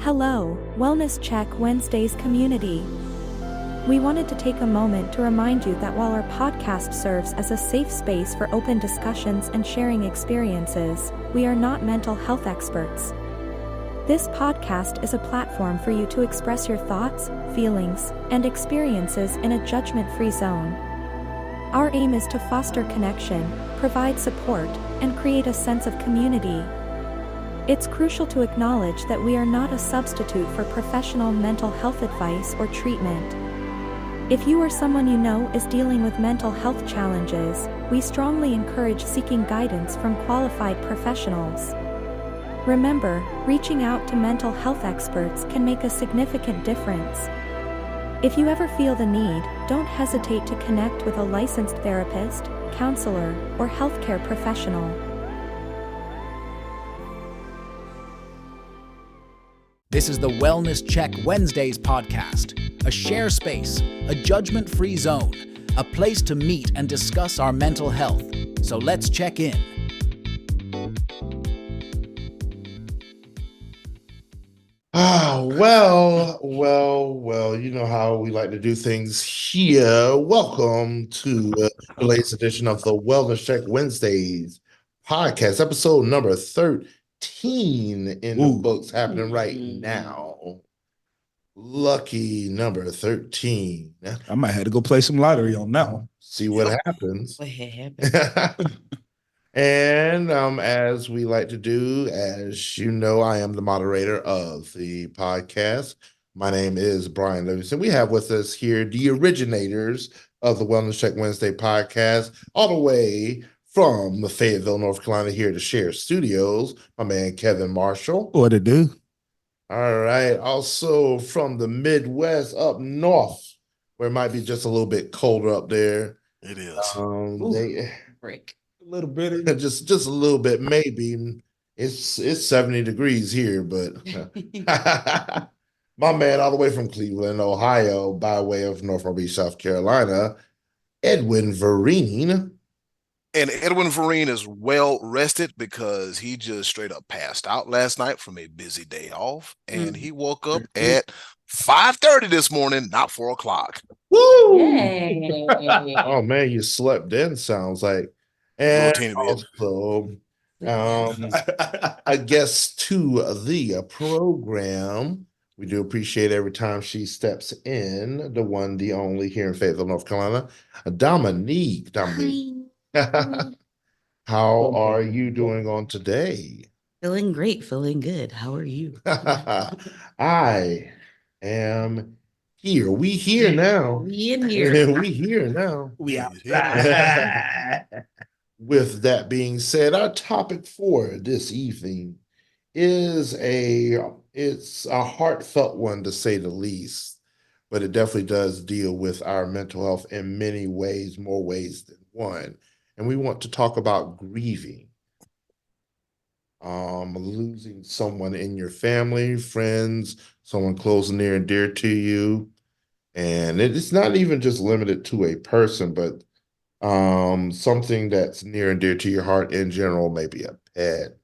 Hello, Wellness Check Wednesdays community. We wanted to take a moment to remind you that while our podcast serves as a safe space for open discussions and sharing experiences, we are not mental health experts. This podcast is a platform for you to express your thoughts, feelings, and experiences in a judgment-free zone. Our aim is to foster connection, provide support, and create a sense of community. It's crucial to acknowledge that we are not a substitute for professional mental health advice or treatment. If you or someone you know is dealing with mental health challenges, we strongly encourage seeking guidance from qualified professionals. Remember, reaching out to mental health experts can make a significant difference. If you ever feel the need, don't hesitate to connect with a licensed therapist, counselor, or healthcare professional. This is the Wellness Check Wednesdays podcast, a share space, a judgment-free zone, a place to meet and discuss our mental health. So let's check in. Well, you know how we like to do things here. Welcome to the latest edition of the Wellness Check Wednesdays podcast, episode number 13 in the books happening right now. Lucky number 13. I might have to go play some lottery on that one. See what happens. What happened? And as we like to do, as you know, I am the moderator of the podcast. My name is Brian Livingston. We have with us here the originators of the Wellness Check Wednesday podcast, all the way from Fayetteville, North Carolina, here to Share Studios, my man Kevin Marshall. What it do? All right. Also from the Midwest up north, where it might be just a little bit colder up there. It is. Break. A little bit. Just a little bit, maybe. It's 70 degrees here, but my man all the way from Cleveland, Ohio, by way of Norfolk Beach, South Carolina, Edwin Vereen. And Edwin Vereen is well rested because he just straight up passed out last night from a busy day off. And he woke up at 5:30 this morning, not 4 o'clock. Woo! Yay. Oh, man, you slept in, sounds like. And also, a guest to the program. We do appreciate every time she steps in, the one, the only, here in Fayetteville, North Carolina, Dominique. How are you doing on today? Feeling great, feeling good. How are you? I am here. We here now. We in here. We here now. We out. With that being said, our topic for this evening is it's a heartfelt one, to say the least, but it definitely does deal with our mental health in many ways, more ways than one. And we want to talk about grieving, losing someone in your family, friends, someone close and near and dear to you. And it's not even just limited to a person, but something that's near and dear to your heart in general, maybe a pet,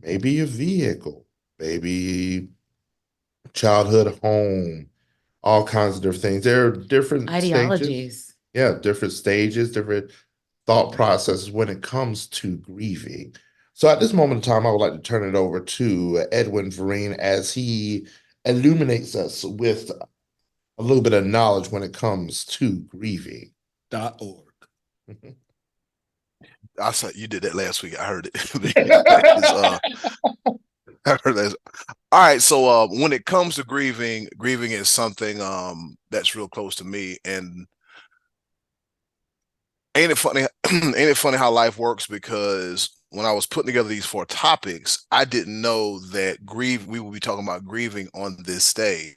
maybe a vehicle, maybe childhood home, all kinds of different things. There are different Ideologies. different stages, different thought processes when it comes to grieving. So at this moment in time, I would like to turn it over to Edwin Vereen as he illuminates us with a little bit of knowledge when it comes to grieving. .org. I saw you did that last week. I heard it. I heard that. All right. So when it comes to grieving is something that's real close to me. And ain't it funny? Ain't it funny how life works? Because when I was putting together these 4 topics, I didn't know that we will be talking about grieving on this day.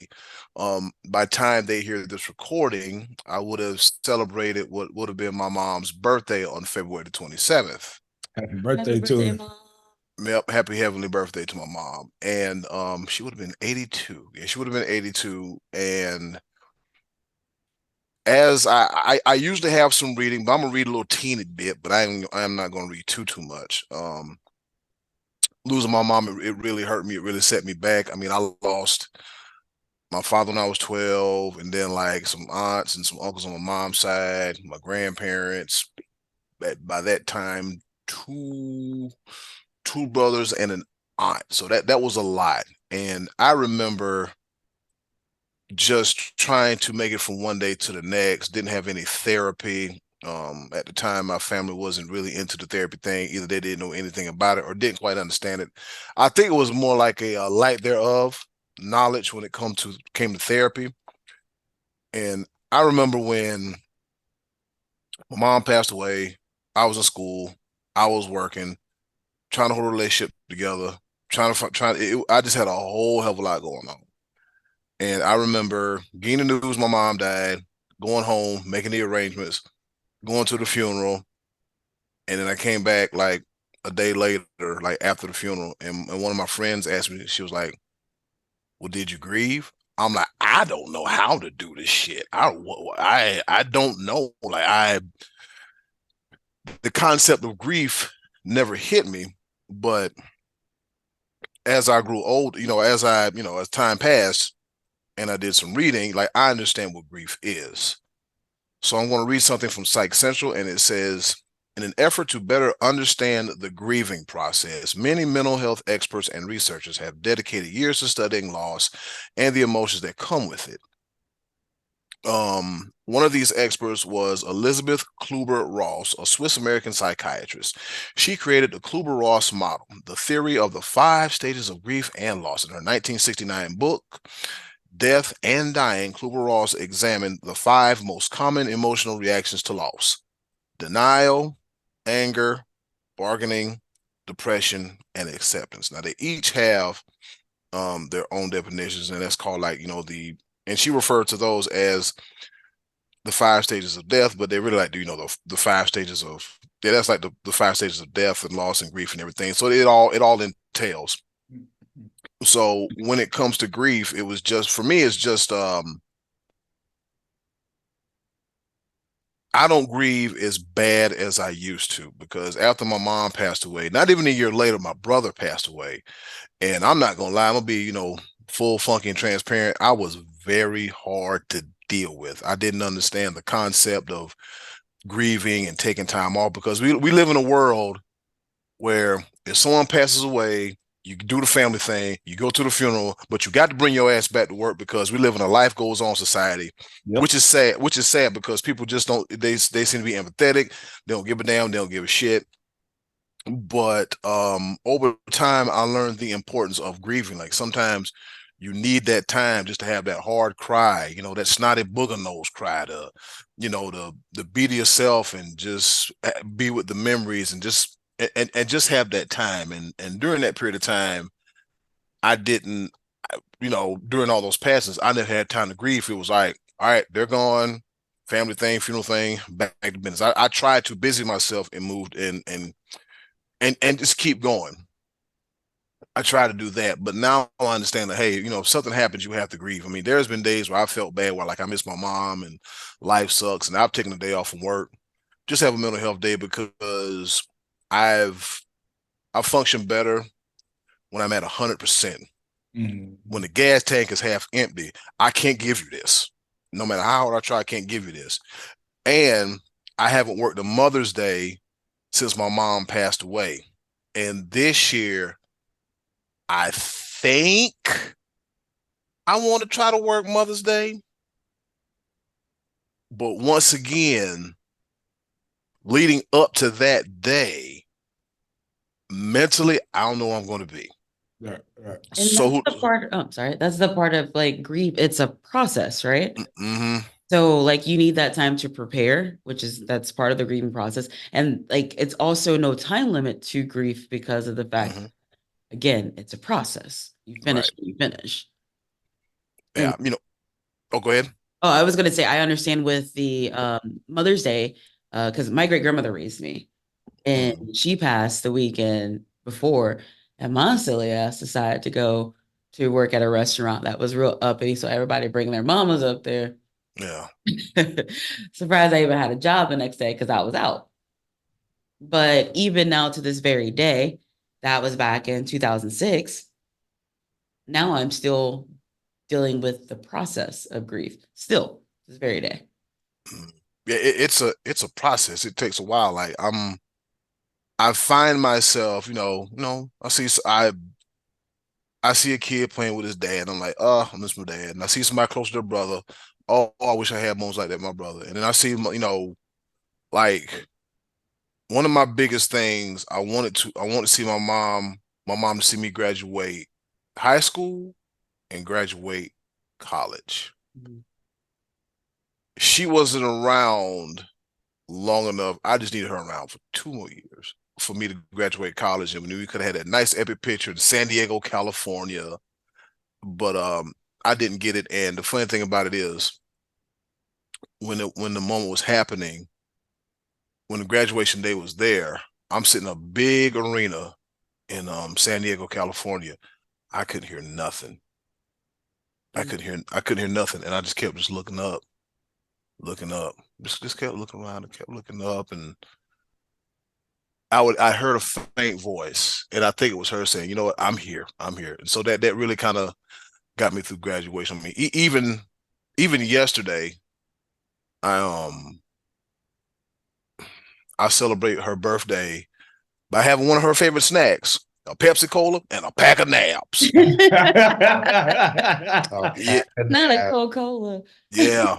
By the time they hear this recording, I would have celebrated what would have been my mom's birthday on February the 27th. Happy birthday to her. Mom. Yep, happy heavenly birthday to my mom. And she would have been 82. Yeah, she would have been 82. And as I usually have some reading, but I'm gonna read a little teeny bit, but I'm not gonna read too much. losing my mom, it really hurt me. It really set me back. I mean, I lost my father when I was 12, and then like some aunts and some uncles on my mom's side, my grandparents. By that time, two brothers and an aunt. So that was a lot. And I remember just trying to make it from one day to the next. Didn't have any therapy. At the time, my family wasn't really into the therapy thing. Either they didn't know anything about it or didn't quite understand it. I think it was more like a lack thereof knowledge when it came to therapy. And I remember when my mom passed away, I was in school, I was working, trying to hold a relationship together, I just had a whole hell of a lot going on. And I remember getting the news my mom died, going home, making the arrangements, going to the funeral, and then I came back like a day later, like after the funeral, and one of my friends asked me, she was like, "Well, did you grieve?" I'm like, I don't know how to do this shit. I don't know. The concept of grief never hit me, but as I grew old, as time passed and I did some reading, like I understand what grief is. So I'm going to read something from Psych Central, and it says, in an effort to better understand the grieving process, many mental health experts and researchers have dedicated years to studying loss and the emotions that come with it. One of these experts was Elizabeth Kluber-Ross, a Swiss-American psychiatrist. She created the Kluber-Ross model, the theory of the 5 stages of grief and loss. In her 1969 book, Death and Dying, Kluber-Ross examined the 5 most common emotional reactions to loss: denial, anger, bargaining, depression, and acceptance. Now, they each have their own definitions, and that's called and she referred to those as the 5 stages of death, but they really like to, the 5 stages of, that's like the 5 stages of death and loss and grief and everything. So it all entails. So when it comes to grief, it was just, for me, it's just, I don't grieve as bad as I used to, because after my mom passed away, not even a year later, my brother passed away. And I'm not gonna lie, I'm gonna be, full funky and transparent. I was very hard to deal with. I didn't understand the concept of grieving and taking time off, because we live in a world where if someone passes away, you do the family thing, you go to the funeral, but you got to bring your ass back to work, because we live in a life goes on society. Yep. Which is sad because people just don't, they seem to be empathetic. They don't give a damn. They don't give a shit. But over time, I learned the importance of grieving. Like sometimes you need that time just to have that hard cry, that snotty booger nose cry, the beat of yourself, and just be with the memories, and just have that time. And during that period of time, I didn't, during all those passings, I never had time to grieve. It was like, all right, they're gone, family thing, funeral thing, back to business. I tried to busy myself and moved and just keep going. I try to do that, but now I understand that, hey, if something happens, you have to grieve. I mean, there's been days where I felt bad, where like I miss my mom and life sucks, and I've taken a day off from work, just have a mental health day, because I function better when I'm at 100%. Mm-hmm. When the gas tank is half empty, I can't give you this. No matter how hard I try, I can't give you this. And I haven't worked a Mother's Day since my mom passed away. And this year, I think I want to try to work Mother's Day. But once again, leading up to that day, mentally, I don't know where I'm going to be. Right. And so that's the part, that's the part of like grief. It's a process, right? Mm-hmm. So like you need that time to prepare, that's part of the grieving process. And like, it's also no time limit to grief, because of the fact, mm-hmm. Again, it's a process. You finish, right. You finish. Yeah. And, go ahead. Oh, I was going to say, I understand with the Mother's Day, because my great grandmother raised me, and mm-hmm. She passed the weekend before, and my silly ass decided to go to work at a restaurant that was real uppity. So everybody bringing their mamas up there. Yeah. Surprised I even had a job the next day, because I was out. But even now to this very day, That was back in 2006. Now I'm still dealing with the process of grief still this very day. Yeah, it's a process. It takes a while. Like I find myself, I see a kid playing with his dad. I'm like, oh, I miss my dad. And I see somebody close to their brother. Oh, I wish I had moments like that, my brother. And then I see, like one of my biggest things, I want to see my mom to see me graduate high school and graduate college. Mm-hmm. She wasn't around long enough. I just needed her around for 2 more years for me to graduate college, and we could have had that nice epic picture in San Diego, California. But I didn't get it. And the funny thing about it is, when the moment was happening, when the graduation day was there, I'm sitting in a big arena in San Diego, California. I couldn't hear nothing. I couldn't hear nothing, and I just kept looking up. Just kept looking around and kept looking up, and I heard a faint voice, and I think it was her saying, "You know what? I'm here. And so that really kind of got me through graduation. I mean, even yesterday, I I celebrate her birthday by having one of her favorite snacks, a Pepsi Cola and a pack of naps. Not a Coca-Cola. Yeah.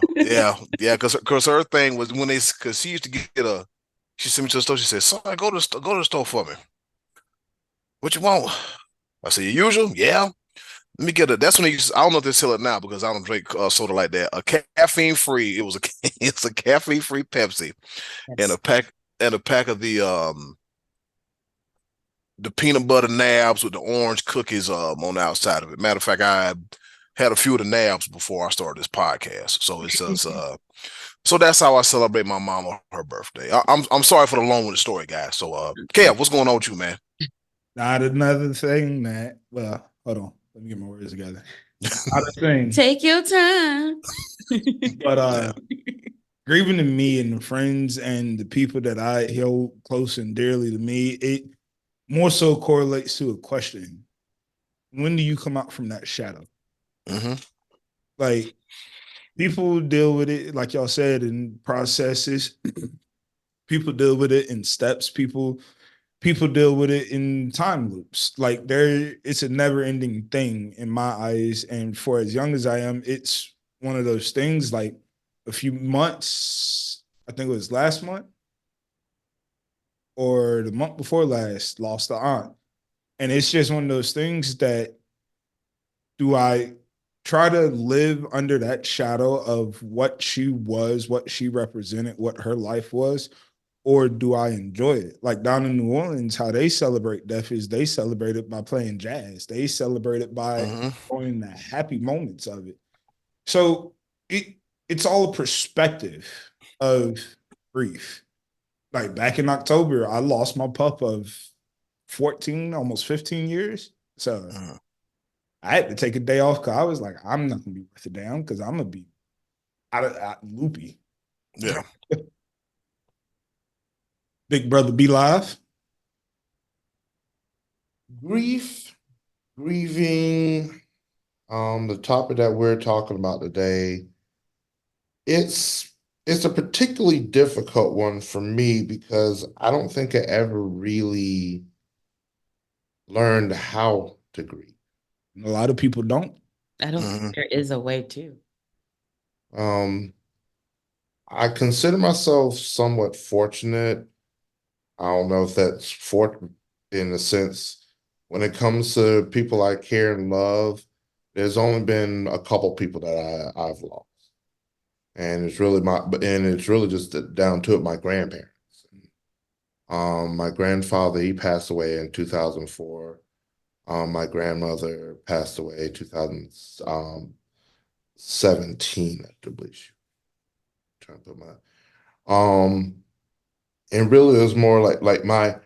Because her thing was because she used to she sent me to the store. She said, "Son, go to the store for me. What you want?" I said, "Your usual, yeah. Let me get a." That's when I don't know if they sell it now because I don't drink soda like that. A caffeine free. It's a caffeine free Pepsi and a pack of the peanut butter nabs with the orange cookies on the outside of it. Matter of fact, I had a few of the nabs before I started this podcast. So it's just so that's how I celebrate my mom on her birthday. I'm sorry for the long-winded story, guys. So Kev, what's going on with you, man? Not another thing that, well, hold on. Let me get my words together. Not a thing. Take your time. But grieving to me and the friends and the people that I held close and dearly to me, it more so correlates to a question. When do you come out from that shadow? Mm-hmm. Like, people deal with it, like y'all said, in processes. People deal with it in steps. People deal with it in time loops. Like, it's a never-ending thing in my eyes. And for as young as I am, it's one of those things. Like, a few months, I think it was last month or the month before last, lost the aunt. And it's just one of those things that, do I try to live under that shadow of what she was, what she represented, what her life was, or do I enjoy it? Like down in New Orleans, how they celebrate death is they celebrate it by playing jazz. They celebrate it by enjoying the happy moments of it. So it's all a perspective of grief. Like back in October, I lost my pup of 14, almost 15 years. So I had to take a day off because I was like, I'm not going to be worth it down because I'm going to be out loopy. Yeah. Big brother, be live. Grieving, the topic that we're talking about today, it's a particularly difficult one for me because I don't think I ever really learned how to grieve. A lot of people don't. I don't think there is a way to. I consider myself somewhat fortunate. I don't know if that's fortunate in a sense. When it comes to people I care and love, there's only been a couple people that I've lost. And it's really just down to it, my grandparents. My grandfather, he passed away in 2004. My grandmother passed away in 2017, I believe. Trying to put and really it was more like my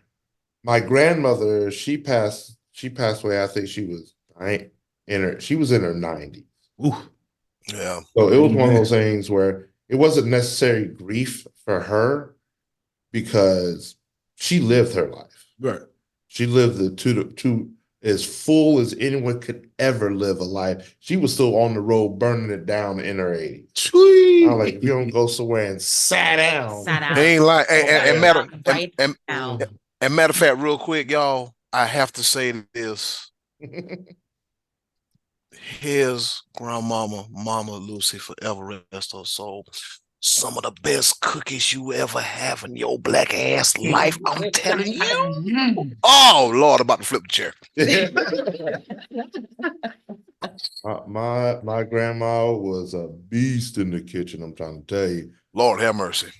grandmother, she passed away. I think she was in her 90s. Ooh. Yeah. So it was one of those things where it wasn't necessarily grief for her because she lived her life. Right. She lived to as full as anyone could ever live a life. She was still on the road burning it down in her 80s. Sweet. I'm like, if you don't go somewhere and sat down. Ain't like Mm. and matter of fact, real quick, y'all, I have to say this. His grandmama, Mama Lucy, forever rest her soul. Some of the best cookies you ever have in your black ass life. I'm telling you. Oh Lord, about to flip the chair. My grandma was a beast in the kitchen, I'm trying to tell you. Lord have mercy.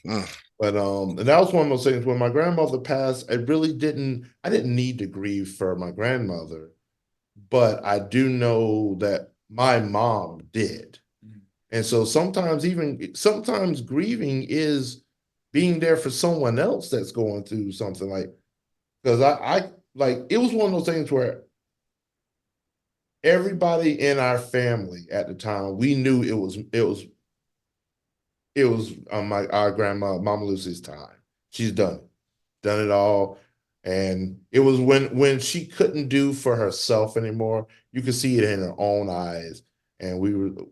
But and that was one of those things when my grandmother passed, I didn't need to grieve for my grandmother, but I do know that my mom did. And so sometimes grieving is being there for someone else that's going through something, like, because I like, it was one of those things where everybody in our family at the time, we knew it was our grandma, Mama Lucy's time. She's done it all. And it was when she couldn't do for herself anymore, you could see it in her own eyes. And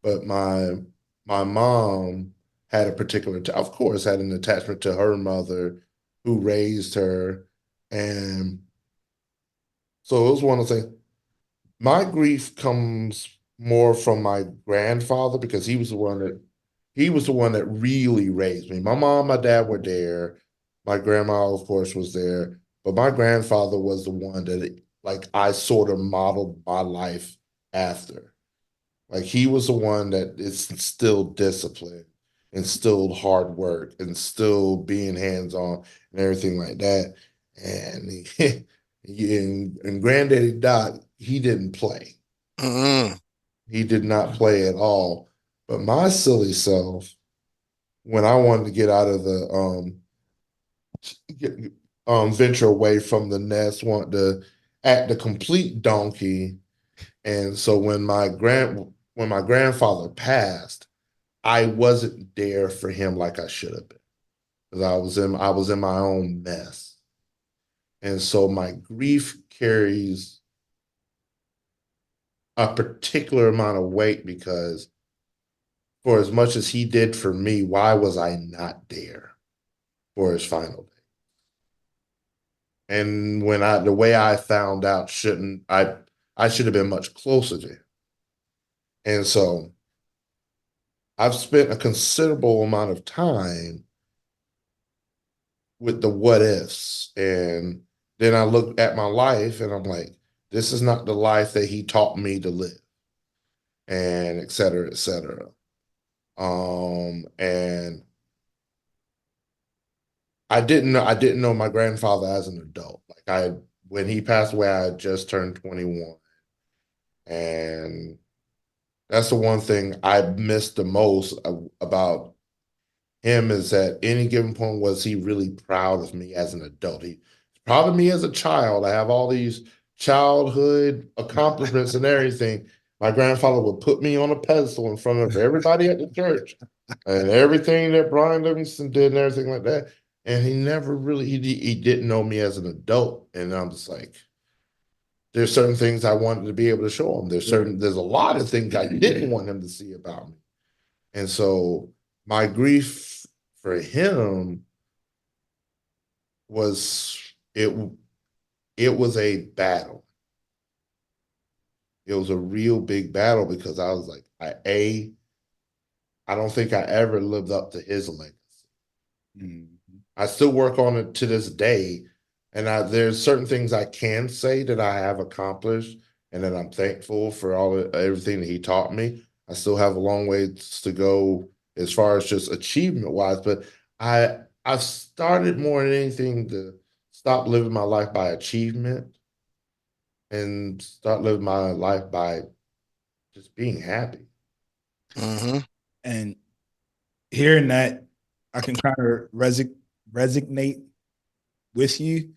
but my mom had of course, had an attachment to her mother who raised her. And so it was one of the things. My grief comes more from my grandfather, because he was the one that really raised me. My mom, my dad were there. My grandma, of course, was there. But my grandfather was the one that, like, I sort of modeled my life after. Like, he was the one that instilled discipline, instilled hard work, instilled being hands-on and everything like that. And and Granddaddy Doc, he didn't play. Mm-hmm. He did not play at all. But my silly self, when I wanted to get out of the venture away from the nest, wanted to act the complete donkey. And so when my grandfather passed, I wasn't there for him like I should have been, because I was in my own mess. And so my grief carries a particular amount of weight, because for as much as he did for me, why was I not there for his final day? And the way I found out, I should have been much closer to him. And so I've spent a considerable amount of time with the what ifs. And then I look at my life and I'm like, this is not the life that he taught me to live, and et cetera, et cetera. And I didn't know my grandfather as an adult. Like, when he passed away, I had just turned 21. And that's the one thing I missed the most about him, is that any given point, was he really proud of me as an adult? He's proud of me as a child. I have all these childhood accomplishments and everything. My grandfather would put me on a pedestal in front of everybody at the church, and everything that Brian Livingston did and everything like that. And he never really, he didn't know me as an adult. And I'm just like, there's certain things I wanted to be able to show him. There's a lot of things I didn't want him to see about me. And so my grief for him was, it was a battle. It was a real big battle, because I was like, I don't think I ever lived up to his legacy. Mm-hmm. I still work on it to this day. And there's certain things I can say that I have accomplished, and that I'm thankful for everything that he taught me. I still have a long ways to go as far as just achievement wise, but I've started more than anything to stop living my life by achievement and start living my life by just being happy. Mm-hmm. And hearing that, I can kind of resonate with you,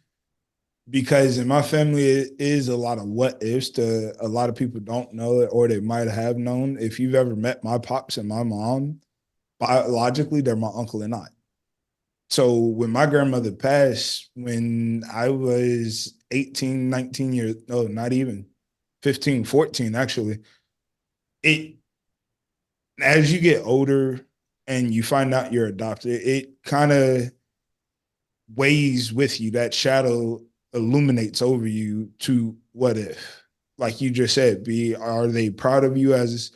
because in my family, it is a lot of what ifs. A lot of people don't know it, or they might have known. If you've ever met my pops and my mom, biologically, they're my uncle and aunt. So when my grandmother passed, when I was 18, 19 years, no, not even 15, 14, actually, it, as you get older and you find out you're adopted, it kind of weighs with you. That shadow illuminates over you to what if, like you just said, are they proud of you as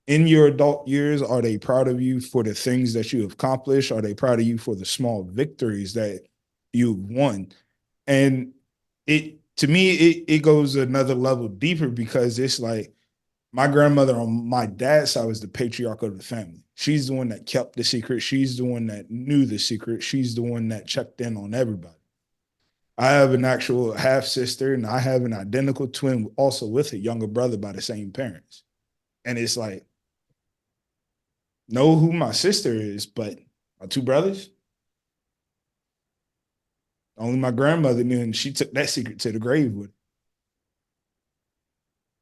in your adult years? Are they proud of you for the things that you have accomplished? Are they proud of you for the small victories that you've won? And it, to me, it goes another level deeper, because it's like my grandmother on my dad's side was the patriarch of the family. She's the one that kept the secret. She's the one that knew the secret. She's the one that checked in on everybody. I have an actual half sister, and I have an identical twin also with a younger brother by the same parents. And it's like, know who my sister is, but my two brothers, only my grandmother knew, and she took that secret to the grave with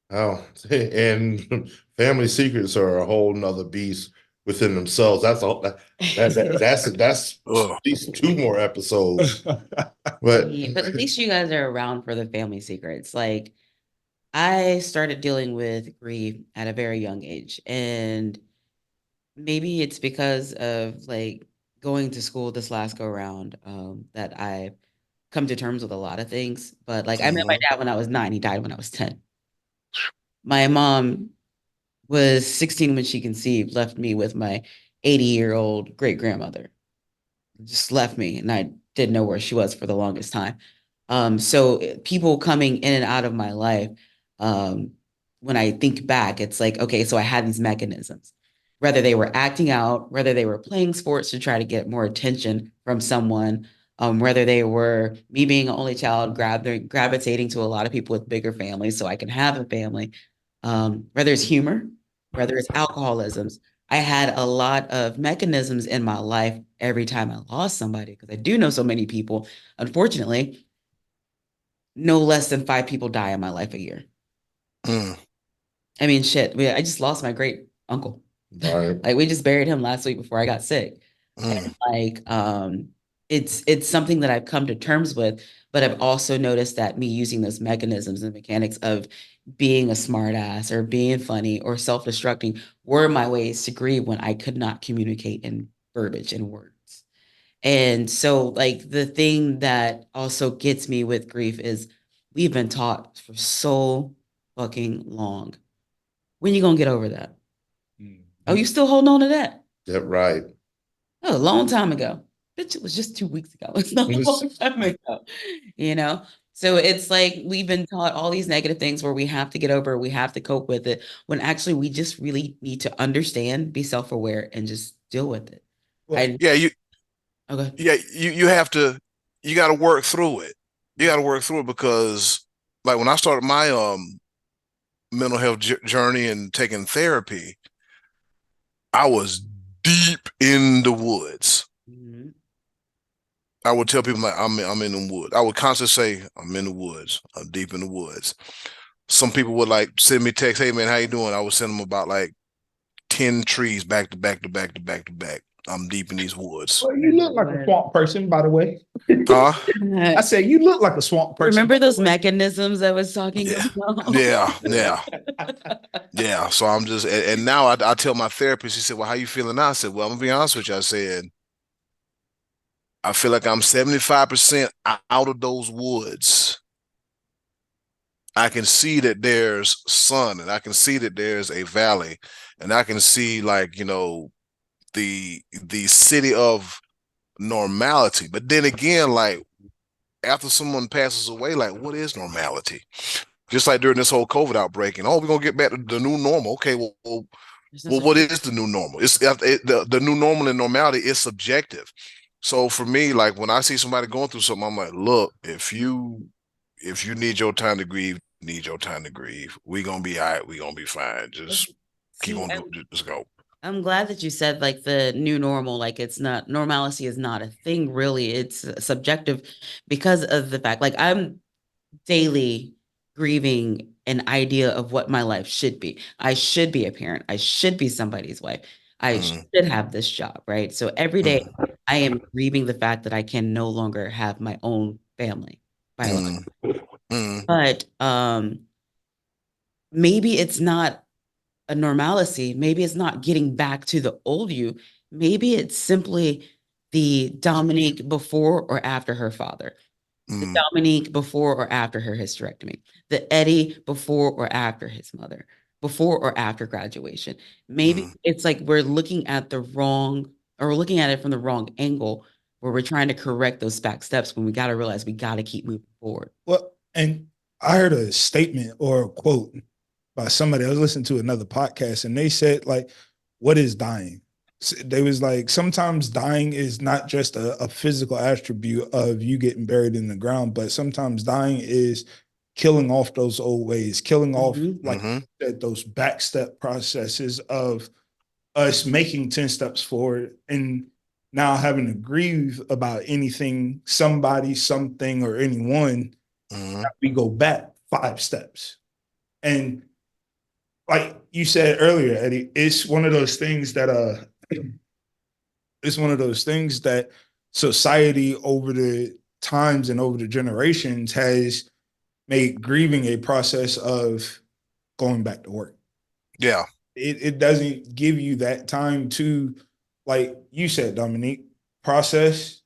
her. Oh, and family secrets are a whole nother beast within themselves. That's all. That's at least 2 more episodes. But at least you guys are around for the family secrets. Like, I started dealing with grief at a very young age, and maybe it's because of like going to school this last go around, that I've come to terms with a lot of things. But like, I met my dad when I was 9. He died when I was 10. My mom was 16 when she conceived, left me with my 80-year-old great grandmother. Just left me, and I didn't know where she was for the longest time. So people coming in and out of my life, when I think back, it's like, okay, so I had these mechanisms, whether they were acting out, whether they were playing sports to try to get more attention from someone, whether they were me being an only child, gravitating to a lot of people with bigger families so I can have a family, whether it's humor, whether it's alcoholisms. I had a lot of mechanisms in my life every time I lost somebody, because I do know so many people. Unfortunately, no less than 5 people die in my life a year. I mean, shit. I just lost my great uncle. Right. Like, we just buried him last week before I got sick. And like, it's something that I've come to terms with, but I've also noticed that me using those mechanisms and mechanics of being a smart ass or being funny or self-destructing were my ways to grieve when I could not communicate in verbiage and words. And so, like, the thing that also gets me with grief is we've been taught for so fucking long. When you gonna get over that? Oh, you still holding on to that? Yeah, right. Oh, a long time ago. Bitch, it was just 2 weeks ago. It's not a long time ago, you know? So it's like we've been taught all these negative things where we have to get over, we have to cope with it, when actually we just really need to understand, be self-aware, and just deal with it. Okay. You have to, you got to work through it. You got to work through it, because like when I started my mental health journey and taking therapy, I was deep in the woods. I would tell people like I'm in the woods. I would constantly say I'm in the woods. I'm deep in the woods. Some people would like send me text, "Hey man, how you doing?" I would send them about like 10 trees back to back to back to back to back. I'm deep in these woods. Well, you look like a swamp person, by the way. I said you look like a swamp person. Remember those mechanisms I was talking about? Yeah. So I'm just, and now I tell my therapist, he said, "Well, how you feeling now?" I said, "Well, I'm gonna be honest with you." I said, "I feel like I'm 75% out of those woods. I can see that there's sun, and I can see that there's a valley, and I can see, like, you know, the city of normality. But then again, like, after someone passes away, like, what is normality?" Just like during this whole COVID outbreak, and we're gonna get back to the new normal. Okay, well, what is the new normal? It's the new normal and normality is subjective. So for me, like, when I see somebody going through something, I'm like, look, if you need your time to grieve, need your time to grieve. We're gonna be all right. We're gonna be fine. Just keep on doing. Just go. I'm glad that you said like the new normal, like it's not, normalcy is not a thing really. It's subjective because of the fact, like, I'm daily grieving an idea of what my life should be. I should be a parent. I should be somebody's wife. I should have this job, right? So every day I am grieving the fact that I can no longer have my own family biologically. But maybe it's not a normalcy. Maybe it's not getting back to the old you. Maybe it's simply the Dominique before or after her father, the Dominique before or after her hysterectomy, the Eddie before or after his mother, before or after graduation. Maybe it's like we're looking at the wrong, or we're looking at it from the wrong angle, where we're trying to correct those back steps when we got to realize we got to keep moving forward. Well, and I heard a statement or a quote by somebody. I was listening to another podcast, and they said, like, what is dying? They was like, sometimes dying is not just a physical attribute of you getting buried in the ground, but sometimes dying is killing off those old ways, killing off those backstep processes of us making 10 steps forward and now having to grieve about anything, somebody, something, or anyone. We go back 5 steps. And like you said earlier, Eddie, it's one of those things that society over the times and over the generations has made grieving a process of going back to work. Yeah. It doesn't give you that time to, like you said, Dominique, process,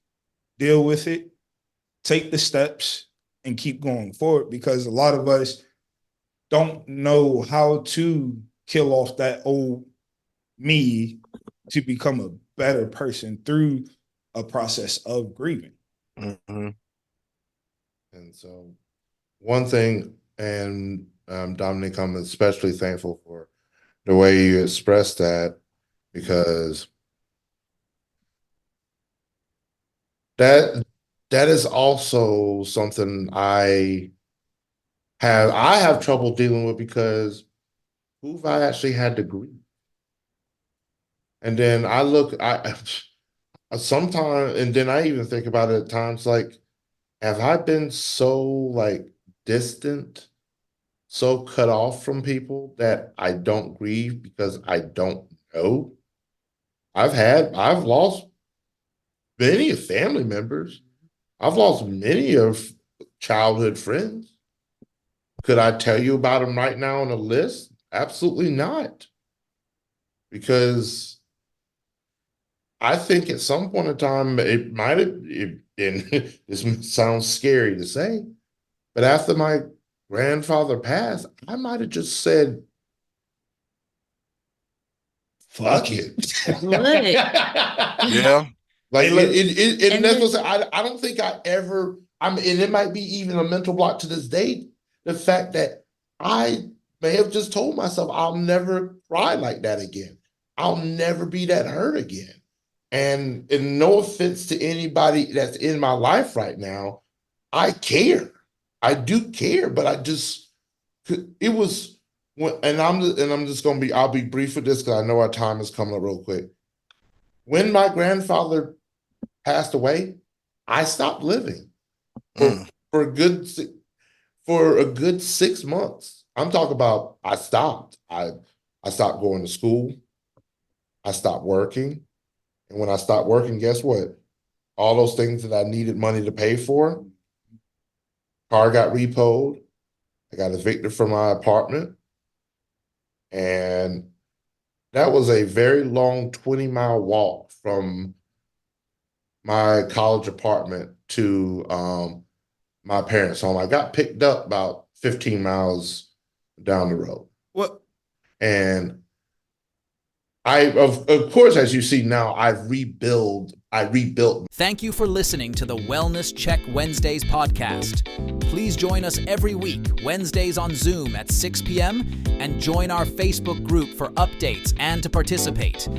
deal with it, take the steps, and keep going forward, because a lot of us don't know how to kill off that old me to become a better person through a process of grieving. And so one thing, and Dominic, I'm especially thankful for the way you expressed that, because that is also something I have trouble dealing with, because who've I actually had to grieve? And then I sometimes, and then I even think about it at times, like, have I been so like distant, so cut off from people that I don't grieve because I don't know? I've lost many of family members. I've lost many of childhood friends. Could I tell you about them right now on a list? Absolutely not. Because I think at some point in time, it might have, and this sounds scary to say, but after my grandfather passed, I might have just said, fuck it. Yeah. Like, and that's what I don't think I ever, and it might be even a mental block to this day, the fact that I may have just told myself, I'll never cry like that again. I'll never be that hurt again. And no offense to anybody that's in my life right now, I care. I do care, but it was when, and I'm just gonna be, I'll be brief with this because I know our time is coming up real quick. When my grandfather passed away, I stopped living for a good 6 months. I'm talking about I stopped. I stopped going to school. I stopped working. And when I stopped working, guess what? All those things that I needed money to pay for, car got repoed. I got evicted from my apartment. And that was a very long 20-mile walk from my college apartment to my parents' home. I got picked up about 15 miles down the road. What? And of course, as you see now, I rebuilt. Thank you for listening to the Wellness Check Wednesdays podcast. Please join us every week, Wednesdays on Zoom at 6 p.m. and join our Facebook group for updates and to participate.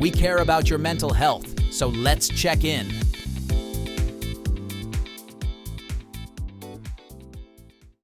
We care about your mental health, so let's check in.